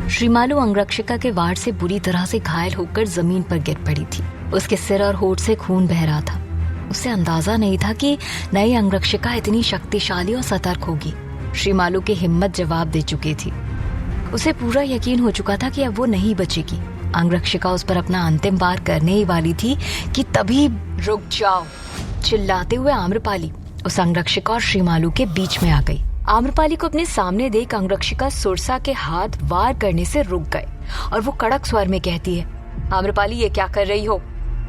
श्रीमालू अंगरक्षिका के वार से बुरी तरह से घायल होकर जमीन पर गिर पड़ी थी। उसके सिर और होठ से खून बह रहा था। उसे अंदाजा नहीं था कि नई अंगरक्षिका इतनी शक्तिशाली और सतर्क होगी। श्रीमालू की हिम्मत जवाब दे चुकी थी। उसे पूरा यकीन हो चुका था कि अब वो नहीं बचेगी। अंगरक्षिका उस पर अपना अंतिम वार करने ही वाली थी कि तभी रुक जाओ चिल्लाते हुए आम्रपाली उस अंगरक्षिका और श्रीमालू के बीच में आ गई। आम्रपाली को अपने सामने देख अंगरक्षिका सुरसा के हाथ वार करने से रुक गए और वो कड़क स्वर में कहती है, आम्रपाली ये क्या कर रही हो,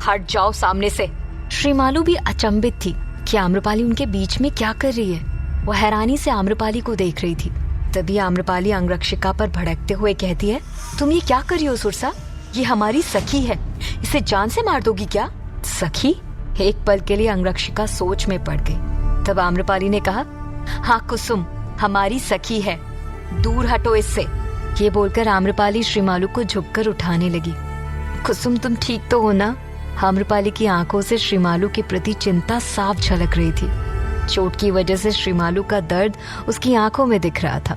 हट जाओ सामने से। श्रीमालू भी अचंभित थी कि आम्रपाली उनके बीच में क्या कर रही है। वो हैरानी से आम्रपाली को देख रही थी। तभी आम्रपाली अंगरक्षिका पर भड़कते हुए कहती है, तुम ये क्या कर रही हो सुरसा, ये हमारी सखी है, इसे जान से मार दोगी क्या। सखी? एक पल के लिए अंगरक्षिका सोच में पड़ गई। तब आम्रपाली ने कहा, हाँ कुसुम हमारी सखी है, दूर हटो इससे। ये बोलकर आम्रपाली श्रीमालू को झुककर उठाने लगी। कुसुम तुम ठीक तो हो ना? आम्रपाली की आंखों से श्रीमालू के प्रति चिंता साफ झलक रही थी। चोट की वजह से श्रीमालू का दर्द उसकी आंखों में दिख रहा था।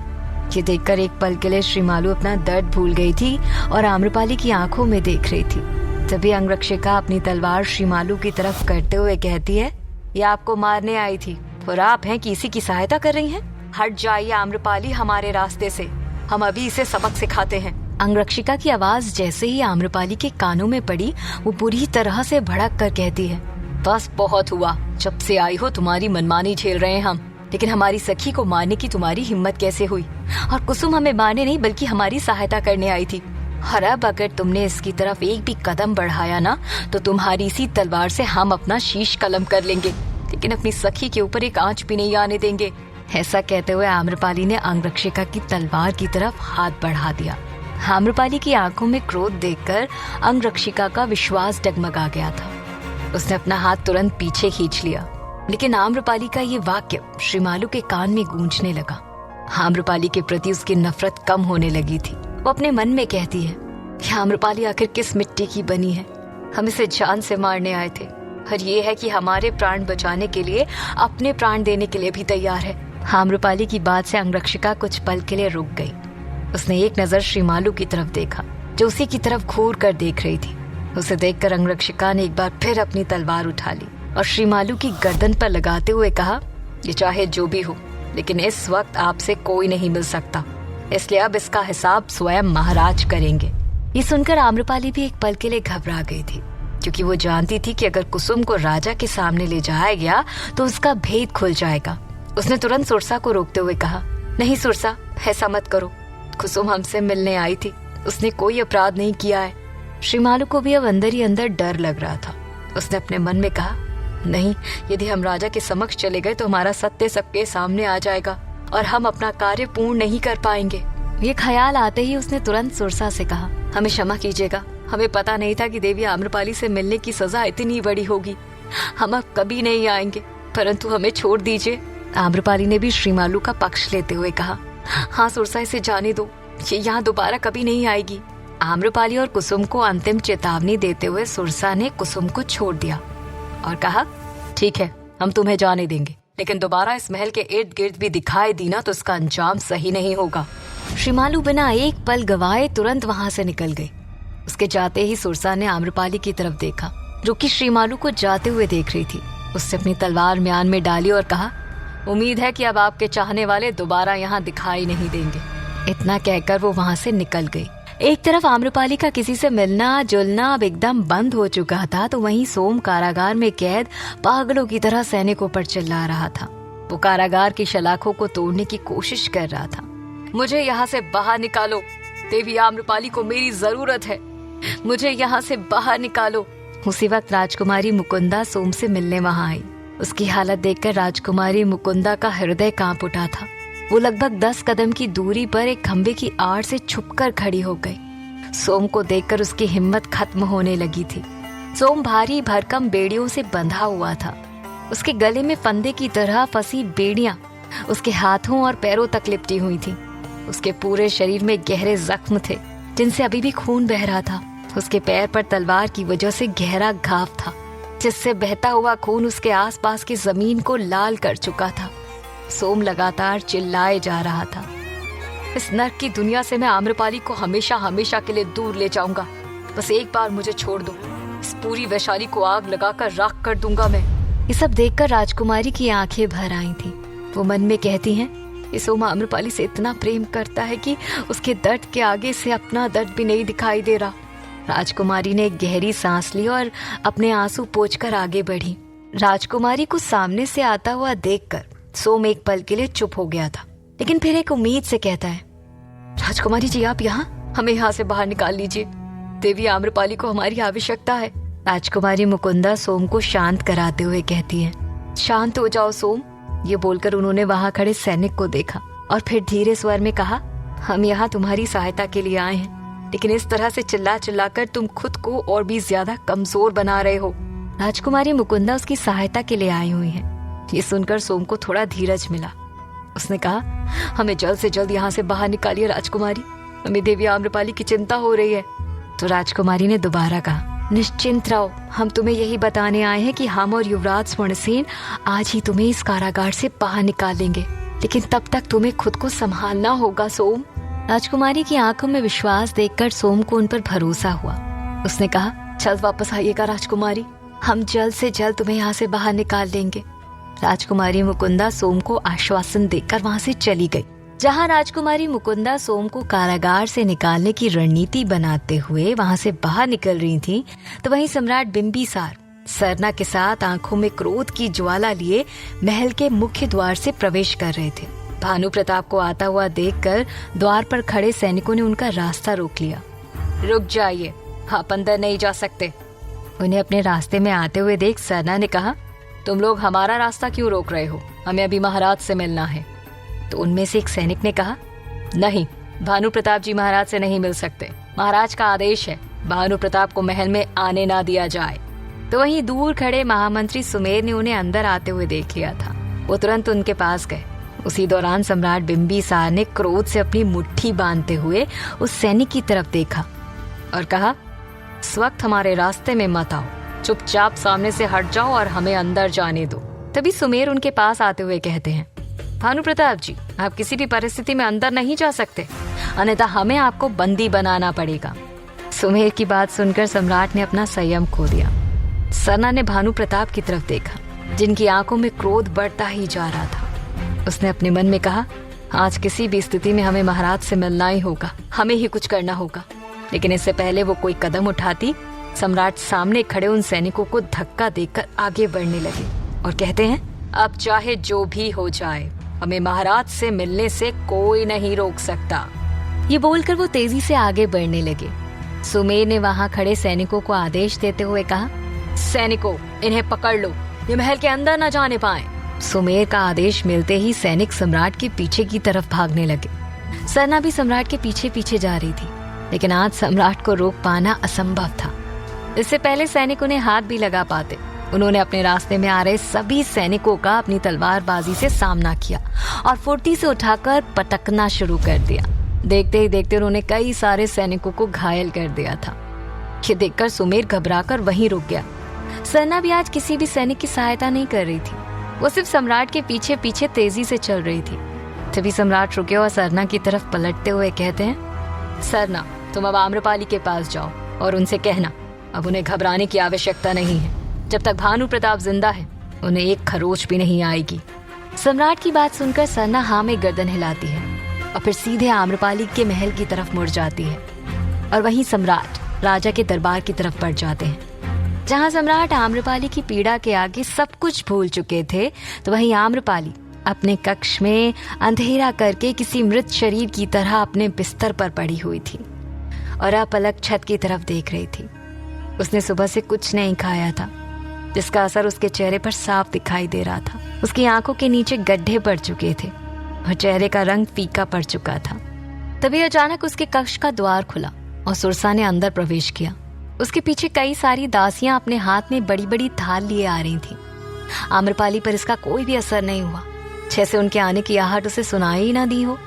ये देखकर एक पल के लिए श्रीमालू अपना दर्द भूल गई थी और आम्रपाली की आंखों में देख रही थी। तभी अंगरक्षिका अपनी तलवार श्रीमालू की तरफ करते हुए कहती है, ये आपको मारने आई थी और आप हैं कि इसी की सहायता कर रही हैं? हट जाइए आम्रपाली हमारे रास्ते से, हम अभी इसे सबक सिखाते हैं। अंगरक्षिका की आवाज जैसे ही आम्रपाली के कानों में पड़ी, वो बुरी तरह से भड़क कर कहती है, बस बहुत हुआ, जब से आई हो तुम्हारी मनमानी झेल रहे हैं हम, लेकिन हमारी सखी को मारने की तुम्हारी हिम्मत कैसे हुई? और कुसुम हमें मारने नहीं बल्कि हमारी सहायता करने आई थी। और अब अगर तुमने इसकी तरफ एक भी कदम बढ़ाया ना, तो तुम्हारी इसी तलवार से हम अपना शीश कलम कर लेंगे, लेकिन अपनी सखी के ऊपर एक आंच भी नहीं आने देंगे। ऐसा कहते हुए आम्रपाली ने अंगरक्षिका की तलवार की तरफ हाथ बढ़ा दिया। आम्रपाली की आंखों में क्रोध देखकर अंगरक्षिका का विश्वास डगमगा गया था। उसने अपना हाथ तुरंत पीछे खींच लिया, लेकिन आम्रपाली का ये वाक्य श्रीमालू के कान में गूंजने लगा। आम्रपाली के प्रति उसकी नफरत कम होने लगी थी। वो अपने मन में कहती है, ये आम्रपाली आखिर किस मिट्टी की बनी है? हम इसे जान से मारने आए थे और ये है कि हमारे प्राण बचाने के लिए अपने प्राण देने के लिए भी तैयार है। आम्रपाली की बात से अंगरक्षिका कुछ पल के लिए रुक गई। उसने एक नजर श्रीमालू की तरफ देखा, जो उसी की तरफ घूर कर देख रही थी। उसे देखकर अंगरक्षिका ने एक बार फिर अपनी तलवार उठा ली और श्रीमालू की गर्दन पर लगाते हुए कहा, ये चाहे जो भी हो, लेकिन इस वक्त आपसे कोई नहीं मिल सकता, इसलिए अब इसका हिसाब स्वयं महाराज करेंगे। ये सुनकर आम्रपाली भी एक पल के लिए घबरा गई थी, क्योंकि वो जानती थी कि अगर कुसुम को राजा के सामने ले जाया गया तो उसका भेद खुल जाएगा। उसने तुरंत सुरसा को रोकते हुए कहा, नहीं सुरसा, ऐसा मत करो, कुसुम हमसे मिलने आई थी, उसने कोई अपराध नहीं किया है। श्रीमालू को भी अब अंदर ही अंदर डर लग रहा था। उसने अपने मन में कहा, नहीं, यदि हम राजा के समक्ष चले गए तो हमारा सत्य सबके सामने आ जाएगा और हम अपना कार्य पूर्ण नहीं कर पाएंगे। ये ख्याल आते ही उसने तुरंत सुरसा से कहा, हमें क्षमा कीजिएगा, हमें पता नहीं था कि देवी आम्रपाली से मिलने की सजा इतनी बड़ी होगी। हम अब कभी नहीं आएंगे, परंतु हमें छोड़ दीजिए। आम्रपाली ने भी श्रीमालू का पक्ष लेते हुए कहा, हाँ सुरसा, इसे जाने दो, ये यहाँ दोबारा कभी नहीं आएगी। आम्रपाली और कुसुम को अंतिम चेतावनी देते हुए सुरसा ने कुसुम को छोड़ दिया और कहा, ठीक है, हम तुम्हें जाने देंगे, लेकिन दोबारा इस महल के इर्द गिर्द भी दिखाई दी ना तो इसका अंजाम सही नहीं होगा। श्रीमालू बिना एक पल गवाए तुरंत वहां से निकल गई। उसके जाते ही सुरसा ने आम्रपाली की तरफ देखा, जो कि श्रीमालू को जाते हुए देख रही थी। उससे अपनी तलवार म्यान में डाली और कहा, उम्मीद है कि अब आपके चाहने वाले दोबारा यहाँ दिखाई नहीं देंगे। इतना कहकर वो वहां से निकल गई। एक तरफ आम्रपाली का किसी से मिलना जुलना अब एकदम बंद हो चुका था, तो वहीं सोम कारागार में कैद पागलों की तरह सैनिकों पर चिल्ला रहा था। वो कारागार की सलाखों को तोड़ने की कोशिश कर रहा था। मुझे यहाँ से बाहर निकालो, देवी आम्रपाली को मेरी जरूरत है, मुझे यहाँ से बाहर निकालो। उसी वक्त राजकुमारी मुकुंदा सोम से मिलने वहां आई। उसकी हालत देखकर राजकुमारी मुकुंदा का हृदय कांप उठा था। वो लगभग 10 कदम की दूरी पर एक खंबे की आड़ से छुपकर खड़ी हो गई। सोम को देखकर उसकी हिम्मत खत्म होने लगी थी। सोम भारी भरकम बेड़ियों से बंधा हुआ था। उसके गले में फंदे की तरह फंसी बेड़ियां उसके हाथों और पैरों तक लिपटी हुई थी। उसके पूरे शरीर में गहरे जख्म थे, जिनसे अभी भी खून बह रहा था। उसके पैर पर तलवार की वजह से गहरा घाव था, जिससे बहता हुआ खून उसके आसपास की जमीन को लाल कर चुका था। सोम लगातार चिल्लाए जा रहा था, इस नर्क की दुनिया से मैं आम्रपाली को हमेशा हमेशा के लिए दूर ले जाऊंगा। बस एक बार मुझे छोड़ दो, इस पूरी वैशाली को आग लगाकर राख कर दूंगा मैं। ये सब देखकर राजकुमारी की आंखें भर आई थी। वो मन में कहती हैं, ये सोम आम्रपाली से इतना प्रेम करता है कि उसके दर्द के आगे से अपना दर्द भी नहीं दिखाई दे रहा। राजकुमारी ने एक गहरी सांस ली और अपने आंसू पोंछकर आगे बढ़ी। राजकुमारी को सामने से आता हुआ देखकर सोम एक पल के लिए चुप हो गया था, लेकिन फिर एक उम्मीद से कहता है, राजकुमारी जी आप यहाँ, हमें यहाँ से बाहर निकाल लीजिए। देवी आम्रपाली को हमारी आवश्यकता है। राजकुमारी मुकुंदा सोम को शांत कराते हुए कहती है, शांत हो जाओ सोम। ये बोलकर उन्होंने वहां खड़े सैनिक को देखा और फिर धीरे स्वर में कहा, हम यहाँ तुम्हारी सहायता के लिए आए हैं, लेकिन इस तरह से चिल्ला चिल्लाकर तुम खुद को और भी ज्यादा कमजोर बना रहे हो। राजकुमारी मुकुंदा उसकी सहायता के लिए आई हुई है। ये सुनकर सोम को थोड़ा धीरज मिला। उसने कहा, हमें जल्द से जल्द यहाँ से बाहर निकालिए राजकुमारी, हमें देवी आम्रपाली की चिंता हो रही है। तो राजकुमारी ने दोबारा कहा, निश्चिंत रहो, हम तुम्हें यही बताने आए हैं कि हम और युवराज स्वर्णसेन आज ही तुम्हें इस कारागार से बाहर निकालेंगे, लेकिन तब तक तुम्हें खुद को संभालना होगा सोम। राजकुमारी की आंखों में विश्वास देखकर सोम को उन पर भरोसा हुआ। उसने कहा, जल्द वापस आइएगा राजकुमारी, हम जल्द से जल्द तुम्हें यहाँ से बाहर निकाल लेंगे। राजकुमारी मुकुंदा सोम को आश्वासन देकर वहाँ से चली गई। जहाँ राजकुमारी मुकुंदा सोम को कारागार से निकालने की रणनीति बनाते हुए वहाँ से बाहर निकल रही थी, तो वहीं सम्राट बिंबिसार सरना के साथ आंखों में क्रोध की ज्वाला लिए महल के मुख्य द्वार से प्रवेश कर रहे थे। भानु प्रताप को आता हुआ देखकर द्वार पर खड़े सैनिकों ने उनका रास्ता रोक लिया। रुक जाइए, आप अंदर नहीं जा सकते। उन्हें अपने रास्ते में आते हुए देख सरना ने कहा, तुम लोग हमारा रास्ता क्यों रोक रहे हो? हमें अभी महाराज से मिलना है। तो उनमें से एक सैनिक ने कहा, नहीं, भानु प्रताप जी महाराज से नहीं मिल सकते, महाराज का आदेश है, भानु प्रताप को महल में आने ना दिया जाए। तो वहीं दूर खड़े महामंत्री सुमेर ने उन्हें अंदर आते हुए देख लिया था। वो तुरंत उनके पास गए। उसी दौरान सम्राट बिंबिसार ने क्रोध से अपनी मुट्ठी बांधते हुए उस सैनिक की तरफ देखा और कहा, इस वक्त हमारे रास्ते में मत आओ, चुपचाप सामने से हट जाओ और हमें अंदर जाने दो। तभी सुमेर उनके पास आते हुए कहते हैं, भानु प्रताप जी, आप किसी भी परिस्थिति में अंदर नहीं जा सकते, अन्यथा हमें आपको बंदी बनाना पड़ेगा। सुमेर की बात सुनकर सम्राट ने अपना संयम खो दिया। सरना ने भानु प्रताप की तरफ देखा, जिनकी आंखों में क्रोध बढ़ता ही जा रहा था। उसने अपने मन में कहा, आज किसी भी स्थिति में हमें महाराज से मिलना ही होगा, हमें ही कुछ करना होगा। लेकिन इससे पहले वो कोई कदम उठाती, सम्राट सामने खड़े उन सैनिकों को धक्का देकर आगे बढ़ने लगे और कहते हैं, अब चाहे जो भी हो जाए, हमें महाराज से मिलने से कोई नहीं रोक सकता। ये बोलकर वो तेजी से आगे बढ़ने लगे। सुमेर ने वहां खड़े सैनिकों को आदेश देते हुए कहा, सैनिकों, इन्हें पकड़ लो, ये महल के अंदर न जाने पाए। सुमेर का आदेश मिलते ही सैनिक सम्राट के पीछे की तरफ भागने लगे। सरना भी सम्राट के पीछे पीछे जा रही थी, लेकिन आज सम्राट को रोक पाना असंभव था। इससे पहले सैनिक उन्हें हाथ भी लगा पाते, उन्होंने अपने रास्ते में आ रहे सभी सैनिकों का अपनी तलवारबाजी से सामना किया और फुर्ती से उठाकर पटकना शुरू कर दिया। देखते ही देखते उन्होंने कई सारे सैनिकों को घायल कर दिया था। ये देखकर सुमेर घबराकर वहीं रुक गया। सरना भी आज किसी भी सैनिक की सहायता नहीं कर रही थी, वो सिर्फ सम्राट के पीछे पीछे तेजी से चल रही थी। तभी सम्राट रुके और सरना की तरफ पलटते हुए कहते हैं, सरना, तुम अब आम्रपाली के पास जाओ और उनसे कहना, अब उन्हें घबराने की आवश्यकता नहीं है। जब तक भानु प्रताप जिंदा है, उन्हें एक खरोच भी नहीं आएगी। सम्राट की बात सुनकर सरना हाँ में गर्दन हिलाती है और फिर सीधे आम्रपाली के महल की तरफ मुड़ जाती है और वहीं सम्राट राजा के दरबार की तरफ बढ़ जाते हैं। जहां सम्राट आम्रपाली की पीड़ा के आगे सब कुछ भूल चुके थे, तो वहीं आम्रपाली अपने कक्ष में अंधेरा करके किसी मृत शरीर की तरह अपने बिस्तर पर पड़ी हुई थी और अपलक छत की तरफ देख रही थी। उसने सुबह से कुछ नहीं खाया था, जिसका असर उसके चेहरे पर साफ दिखाई दे रहा था। उसकी आंखों के नीचे गड्ढे पड़ चुके थे और चेहरे का रंग फीका पड़ चुका था। तभी अचानक उसके कक्ष का द्वार खुला और सुरसा ने अंदर प्रवेश किया। उसके पीछे कई सारी दासियां अपने हाथ में बड़ी बड़ी थाल लिए आ रही थीं। आम्रपाली पर इसका कोई भी असर नहीं हुआ, जैसे उनके आने की आहट उसे सुनाई ही ना दी हो।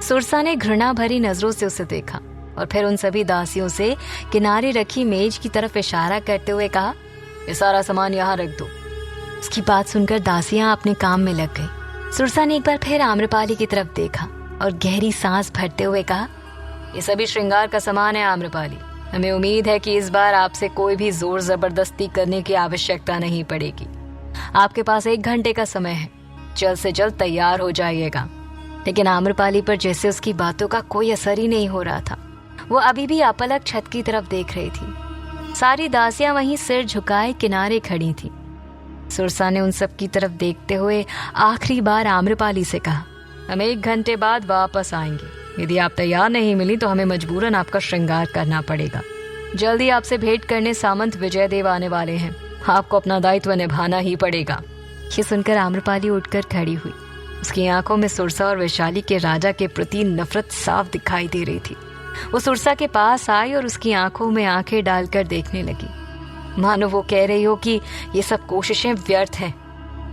सुरसा ने घृणा भरी नजरों से उसे देखा और फिर उन सभी दासियों से किनारे रखी मेज की तरफ इशारा करते हुए कहा, ये सारा सामान यहाँ रख दो। उसकी बात सुनकर दासियां अपने काम में लग गई। सुरसा ने एक बार फिर आम्रपाली की तरफ देखा और गहरी सांस भरते हुए कहा, ये सभी श्रृंगार का सामान है आम्रपाली। हमें उम्मीद है कि इस बार आपसे कोई भी जोर जबरदस्ती करने की आवश्यकता नहीं पड़ेगी। आपके पास 1 घंटे का समय है, जल्द से जल्द तैयार हो जाइएगा। लेकिन आम्रपाली पर जैसे उसकी बातों का कोई असर ही नहीं हो रहा था। वो अभी भी अपलक छत की तरफ देख रही थी। सारी दासियां वहीं सिर झुकाए किनारे खड़ी थी। सुरसा ने उन सब की तरफ देखते हुए आखिरी बार आम्रपाली से कहा, हम 1 घंटे बाद वापस आएंगे। यदि आप तैयार नहीं मिली तो हमें मजबूरन आपका श्रृंगार करना पड़ेगा। जल्दी आपसे भेंट करने सामंत विजयदेव आने वाले हैं। आपको अपना दायित्व निभाना ही पड़ेगा। ये सुनकर आम्रपाली उठकर खड़ी हुई। उसकी आंखों में सुरसा और वैशाली के राजा के प्रति नफरत साफ दिखाई दे रही थी। वो सुरसा के पास आई और उसकी आंखों में आंखें डालकर देखने लगी, मानो वो कह रही हो कि ये सब कोशिशें व्यर्थ हैं।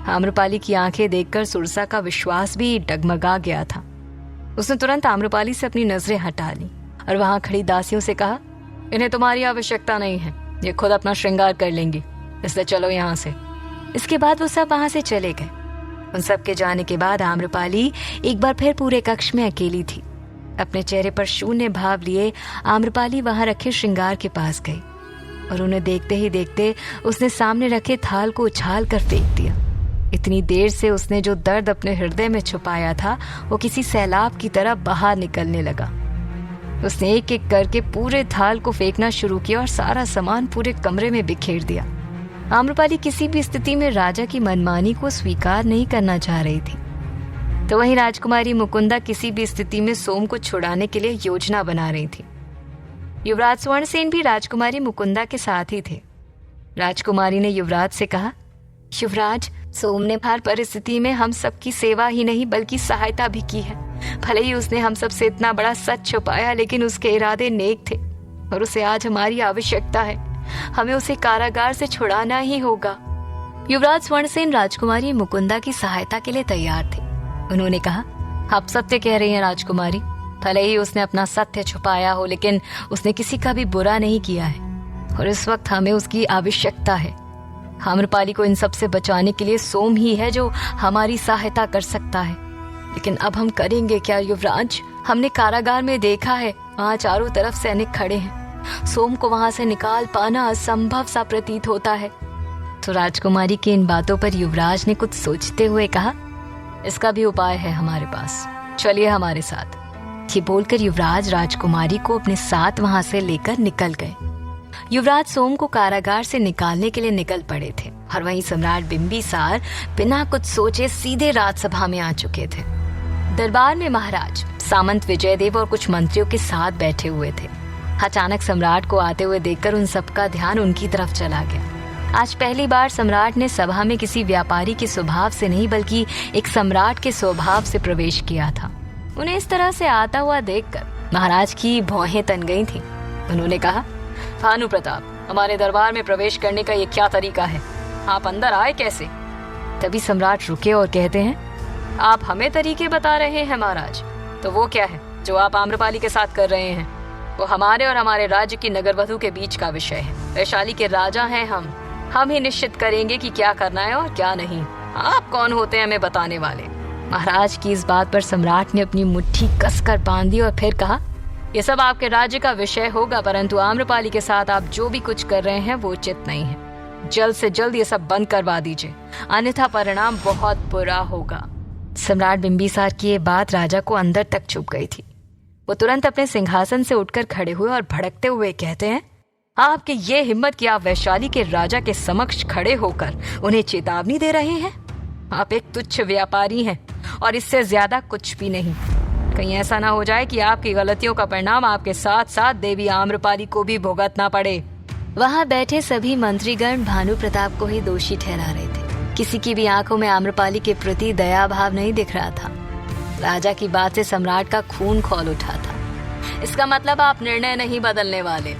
आम्रपाली की आंखें देखकर सुरसा का विश्वास भी डगमगा गया था। उसने तुरंत आम्रपाली से अपनी नजरें हटा ली और वहां खड़ी दासियों से कहा, इन्हें तुम्हारी आवश्यकता नहीं है, ये खुद अपना श्रृंगार कर लेंगी, इसलिए चलो यहाँ से। इसके बाद वो सब वहां से चले गए। उन सब के जाने के बाद आम्रपाली एक बार फिर पूरे कक्ष में अकेली थी। अपने चेहरे पर शून्य भाव लिए आम्रपाली वहां रखे श्रृंगार के पास गई और उन्हें देखते ही देखते उसने सामने रखे थाल को उछाल कर फेंक दिया। इतनी देर से उसने जो दर्द अपने हृदय में छुपाया था वो किसी सैलाब की तरह बाहर निकलने लगा। उसने एक एक करके पूरे थाल को फेंकना शुरू किया और सारा सामान पूरे कमरे में बिखेर दिया। आम्रपाली किसी भी स्थिति में राजा की मनमानी को स्वीकार नहीं करना चाह रही थी। तो वहीं राजकुमारी मुकुंदा किसी भी स्थिति में सोम को छुड़ाने के लिए योजना बना रही थी। युवराज स्वर्णसेन भी राजकुमारी मुकुंदा के साथ ही थे। राजकुमारी ने युवराज से कहा, युवराज, सोम ने हर परिस्थिति में हम सबकी सेवा ही नहीं बल्कि सहायता भी की है। भले ही उसने हम सबसे इतना बड़ा सच छुपाया, लेकिन उसके इरादे नेक थे और उसे आज हमारी आवश्यकता है। हमें उसे कारागार से छुड़ाना ही होगा। युवराज स्वर्णसेन राजकुमारी मुकुंदा की सहायता के लिए तैयार थे। उन्होंने कहा, आप सत्य कह रही हैं राजकुमारी। भले ही उसने अपना सत्य छुपाया हो, लेकिन उसने किसी का भी बुरा नहीं किया है और इस वक्त हमें उसकी आवश्यकता है। आम्रपाली को इन सब से बचाने के लिए सोम ही है जो हमारी सहायता कर सकता है। लेकिन अब हम करेंगे क्या युवराज? हमने कारागार में देखा है, वहाँ चारों तरफ सैनिक खड़े हैं। सोम को वहाँ से निकाल पाना असंभव सा प्रतीत होता है। तो राजकुमारी की इन बातों पर युवराज ने कुछ सोचते हुए कहा, इसका भी उपाय है हमारे पास, चलिए हमारे साथ। ये बोलकर युवराज राजकुमारी को अपने साथ वहाँ से लेकर निकल गए। युवराज सोम को कारागार से निकालने के लिए निकल पड़े थे और वहीं सम्राट बिंबिसार बिना कुछ सोचे सीधे राजसभा में आ चुके थे। दरबार में महाराज, सामंत विजयदेव और कुछ मंत्रियों के साथ बैठे हुए थे। अचानक सम्राट को आते हुए देखकर उन सबका ध्यान उनकी तरफ चला गया। आज पहली बार सम्राट ने सभा में किसी व्यापारी के स्वभाव से नहीं बल्कि एक सम्राट के स्वभाव से प्रवेश किया था। उन्हें इस तरह से आता हुआ देखकर महाराज की भौहें तन गई थीं। उन्होंने कहा, भानु प्रताप, हमारे दरबार में प्रवेश करने का ये क्या तरीका है? आप अंदर आए कैसे? तभी सम्राट रुके और कहते हैं, आप हमें तरीके बता रहे हैं महाराज? तो वो क्या है जो आप आम्रपाली के साथ कर रहे हैं? वो हमारे और हमारे राज्य की नगरवधु के बीच का विषय है। वैशाली के राजा हैं हम ही निश्चित करेंगे कि क्या करना है और क्या नहीं। आप कौन होते हैं हमें बताने वाले? महाराज की इस बात पर सम्राट ने अपनी मुट्ठी कसकर बांध दी और फिर कहा, ये सब आपके राज्य का विषय होगा, परंतु आम्रपाली के साथ आप जो भी कुछ कर रहे हैं वो उचित नहीं है। जल्द से जल्द ये सब बंद करवा दीजिए, अन्यथा परिणाम बहुत बुरा होगा। सम्राट बिंबिसार की ये बात राजा को अंदर तक चुभ गई थी। वो तुरंत अपने सिंहासन से उठकर खड़े हुए और भड़कते हुए कहते हैं, आपकी ये हिम्मत कि आप वैशाली के राजा के समक्ष खड़े होकर उन्हें चेतावनी दे रहे हैं? आप एक तुच्छ व्यापारी हैं और इससे ज्यादा कुछ भी नहीं। कहीं ऐसा ना हो जाए कि आपकी गलतियों का परिणाम आपके साथ साथ देवी आम्रपाली को भी भुगतना पड़े। वहां बैठे सभी मंत्रीगण भानु प्रताप को ही दोषी ठहरा रहे थे। किसी की भी आंखों में आम्रपाली के प्रति दया भाव नहीं दिख रहा था। राजा की बात से सम्राट का खून खौल उठा था। इसका मतलब आप निर्णय नहीं बदलने वाले?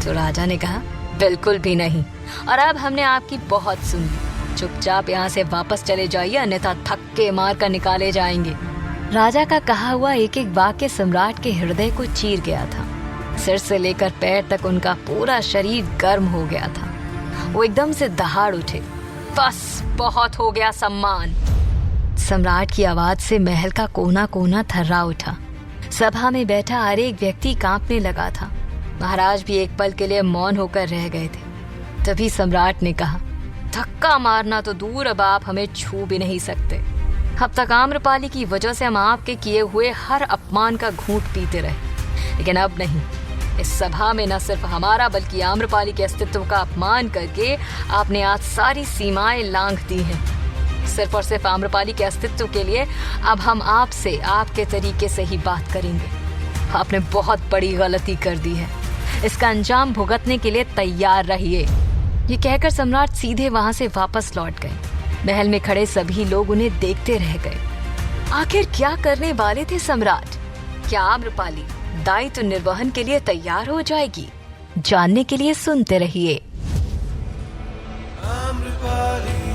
तो राजा ने कहा, बिल्कुल भी नहीं, और अब हमने आपकी बहुत सुन ली। चुपचाप यहाँ से वापस चले जाइए, अन्यथा थक्के मार कर निकाले जाएंगे। राजा का कहा हुआ एक एक वाक्य सम्राट के हृदय को चीर गया था। सिर से लेकर पैर तक उनका पूरा शरीर गर्म हो गया था। वो एकदम से दहाड़ उठे, बस बहुत हो गया सम्मान। सम्राट की आवाज से महल का कोना कोना थर्रा उठा। सभा में बैठा हर एक व्यक्ति कांपने लगा था। महाराज भी एक पल के लिए मौन होकर रह गए थे। तभी सम्राट ने कहा, धक्का मारना तो दूर, अब आप हमें छू भी नहीं सकते। अब तक आम्रपाली की वजह से हम आपके किए हुए हर अपमान का घूंट पीते रहे, लेकिन अब नहीं। इस सभा में न सिर्फ हमारा बल्कि आम्रपाली के अस्तित्व का अपमान करके आपने आज सारी सीमाएं लांघ दी हैं। सिर्फ और सिर्फ आम्रपाली के अस्तित्व के लिए अब हम आपसे आपके तरीके से ही बात करेंगे। आपने बहुत बड़ी गलती कर दी है, इसका अंजाम भुगतने के लिए तैयार रहिए। ये कहकर सम्राट सीधे वहां से वापस लौट गए। महल में खड़े सभी लोग उन्हें देखते रह गए। आखिर क्या करने वाले थे सम्राट? क्या आम्रपाली दायित्व निर्वहन के लिए तैयार हो जाएगी? जानने के लिए सुनते रहिए। आम्रपाली।